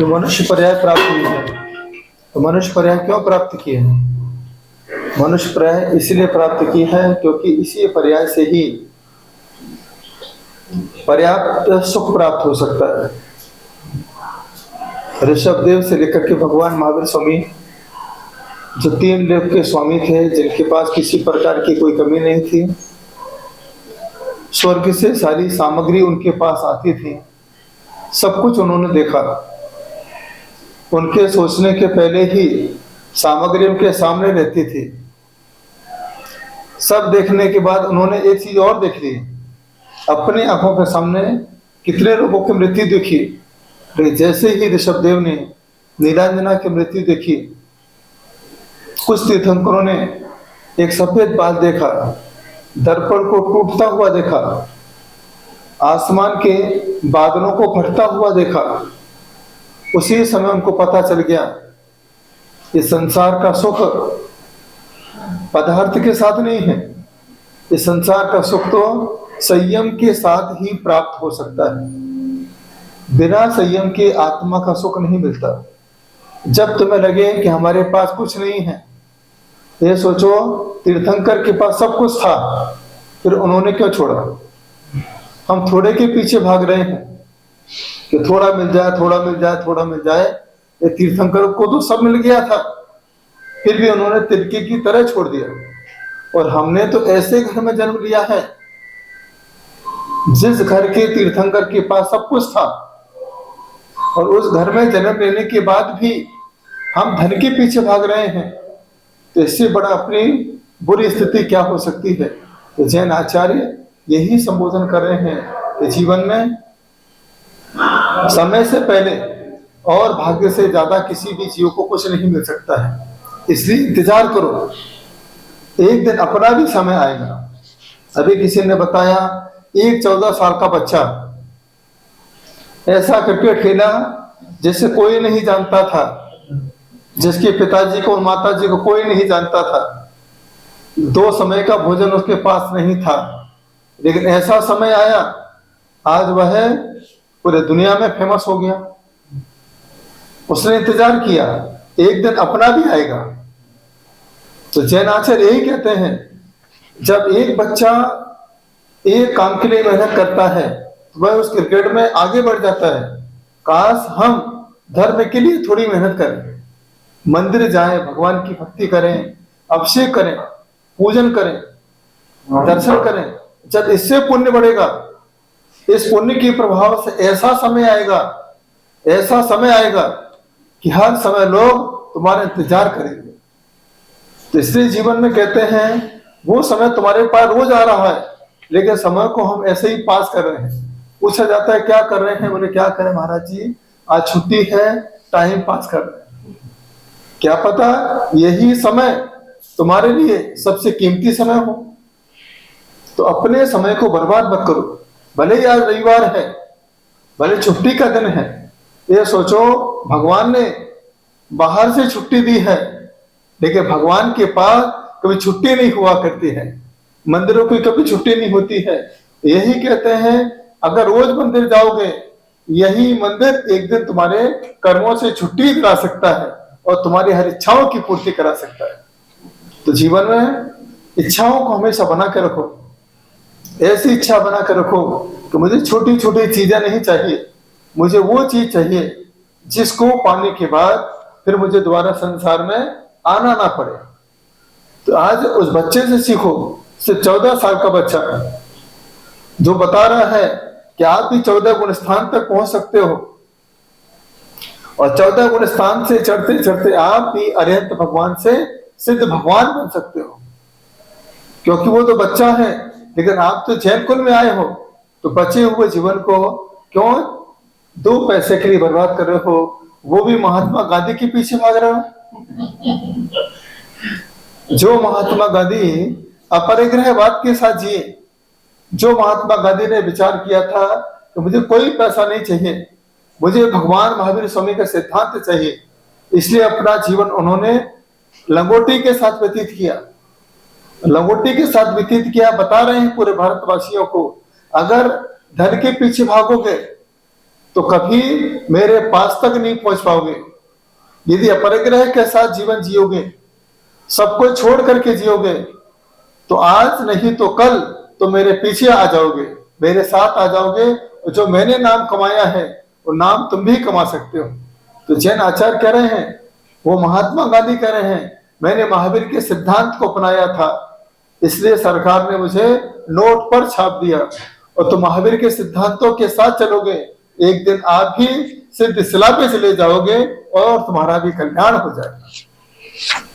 जो मनुष्य पर्याय प्राप्त हुई है, तो मनुष्य पर्याय क्यों प्राप्त किए हैं? मनुष्य पर्याय इसलिए प्राप्त की है क्योंकि इसी पर्याय से ही पर्याप्त सुख प्राप्त हो सकता है। ऋषभदेव से लेकर के भगवान महावीर स्वामी, जो 3 लोक के स्वामी थे, जिनके पास किसी प्रकार की कोई कमी नहीं थी, स्वर्ग से सारी सामग्री उनके पास आती थी, सब कुछ उन्होंने देखा। उनके सोचने के पहले ही सामग्री उनके सामने रहती थी। सब देखने के बाद उन्होंने एक चीज और देख ली, अपने आंखों के सामने कितने लोगों की मृत्यु देखी। जैसे ही ऋषभदेव ने नीलांजना की मृत्यु देखी, कुछ तीर्थंकरों ने एक सफेद बाल देखा, दर्पण को टूटता हुआ देखा, आसमान के बादलों को फटता हुआ देखा। उसी समय उनको पता चल गया इस संसार का सुख पदार्थ के साथ नहीं है, इस संसार का सुख तो संयम के साथ ही प्राप्त हो सकता है। बिना संयम के आत्मा का सुख नहीं मिलता। जब तुम्हें लगे कि हमारे पास कुछ नहीं है, ये सोचो तीर्थंकर के पास सब कुछ था, फिर उन्होंने क्यों छोड़ा? हम थोड़े के पीछे भाग रहे हैं कि थोड़ा मिल जाए, थोड़ा मिल जाए, थोड़ा मिल जाए। ये तीर्थंकर को तो सब मिल गया था, फिर भी उन्होंने तिनके की तरह छोड़ दिया। और हमने तो ऐसे घर में जन्म लिया है जिस घर के तीर्थंकर के पास सब कुछ था, और उस घर में जन्म लेने के बाद भी हम धन के पीछे भाग रहे हैं। तो इससे बड़ा अपनी बुरी स्थिति क्या हो सकती है? तो जैन आचार्य यही संबोधन कर रहे हैं कि जीवन में समय से पहले और भाग्य से ज्यादा किसी भी जीव को कुछ नहीं मिल सकता है। इसलिए इंतजार करो, एक दिन अपना भी समय आएगा। अभी किसी ने बताया, एक 14 साल का बच्चा ऐसा क्रिकेट खेला जिसे कोई नहीं जानता था, जिसके पिताजी को और माताजी को कोई नहीं जानता था, 2 समय का भोजन उसके पास नहीं था, लेकिन ऐसा समय आया, आज वह पूरे दुनिया में फेमस हो गया। उसने इंतजार किया, एक दिन अपना भी आएगा। तो जैन आचार्य यही कहते हैं, जब एक बच्चा एक काम के लिए मेहनत करता है तो वह उस क्रिकेट में आगे बढ़ जाता है। काश हम धर्म के लिए थोड़ी मेहनत करें, मंदिर जाएं, भगवान की भक्ति करें, अभिषेक करें, पूजन करें, दर्शन करें। जब इससे पुण्य बढ़ेगा, इस पुण्य के प्रभाव से ऐसा समय आएगा कि हर समय लोग तुम्हारा इंतजार करेंगे। तो इसलिए जीवन में कहते हैं, वो समय तुम्हारे पास रोज आ रहा है, लेकिन समय को हम ऐसे ही पास कर रहे हैं। पूछा जाता है क्या कर रहे हैं? बोले क्या करें महाराज जी, आज छुट्टी है, टाइम पास कर रहे हैं। क्या पता यही समय तुम्हारे लिए सबसे कीमती समय हो। तो अपने समय को बर्बाद मत करो। भले ही आज रविवार है, भले छुट्टी का दिन है, ये सोचो भगवान ने बाहर से छुट्टी दी है, लेकिन भगवान के पास कभी छुट्टी नहीं हुआ करती है, मंदिरों की कभी छुट्टी नहीं होती है। यही कहते हैं, अगर रोज मंदिर जाओगे, यही मंदिर एक दिन तुम्हारे कर्मों से छुट्टी दिला सकता है और तुम्हारी हर इच्छाओं की पूर्ति करा सकता है। तो जीवन में इच्छाओं को हमेशा बना के रखो। ऐसी इच्छा बना कर रखो कि मुझे छोटी छोटी चीजें नहीं चाहिए, मुझे वो चीज चाहिए जिसको पाने के बाद फिर मुझे दोबारा संसार में आना ना पड़े। तो आज उस बच्चे से सीखो, सिर्फ 14 साल का बच्चा जो बता रहा है कि आप भी 14 गुण स्थान तक पहुंच सकते हो, और 14 गुण स्थान से चढ़ते चढ़ते आप भी अरिहंत भगवान से सिद्ध भगवान बन सकते हो। क्योंकि वो तो बच्चा है, लेकिन आप तो जैन कुल में आए हो, तो बचे हुए जीवन को क्यों 2 पैसे के लिए बर्बाद कर रहे हो? वो भी महात्मा गांधी के पीछे भाग रहा है। जो महात्मा गांधी अपरिग्रहवाद के साथ जिए, जो महात्मा गांधी ने विचार किया था कि मुझे कोई पैसा नहीं चाहिए, मुझे भगवान महावीर स्वामी का सिद्धांत चाहिए, इसलिए अपना जीवन उन्होंने लंगोटी के साथ व्यतीत किया। लंगोटी के साथ व्यतीत किया। बता रहे हैं पूरे भारतवासियों को, अगर धन के पीछे भागोगे तो कभी मेरे पास तक नहीं पहुंच पाओगे। यदि अपरिग्रह के साथ जीवन जियोगे, सबको छोड़ करके जियोगे, तो आज नहीं तो कल तो मेरे पीछे आ जाओगे, मेरे साथ आ जाओगे, और जो मैंने नाम कमाया है वो नाम तुम भी कमा सकते हो। तो जैन आचार्य कह रहे हैं, वो महात्मा गांधी कह रहे हैं, मैंने महावीर के सिद्धांत को अपनाया था, इसलिए सरकार ने मुझे नोट पर छाप दिया। और तुम महावीर के सिद्धांतों के साथ चलोगे, एक दिन आप भी सिद्ध शिला पे चले जाओगे और तुम्हारा भी कल्याण हो जाएगा।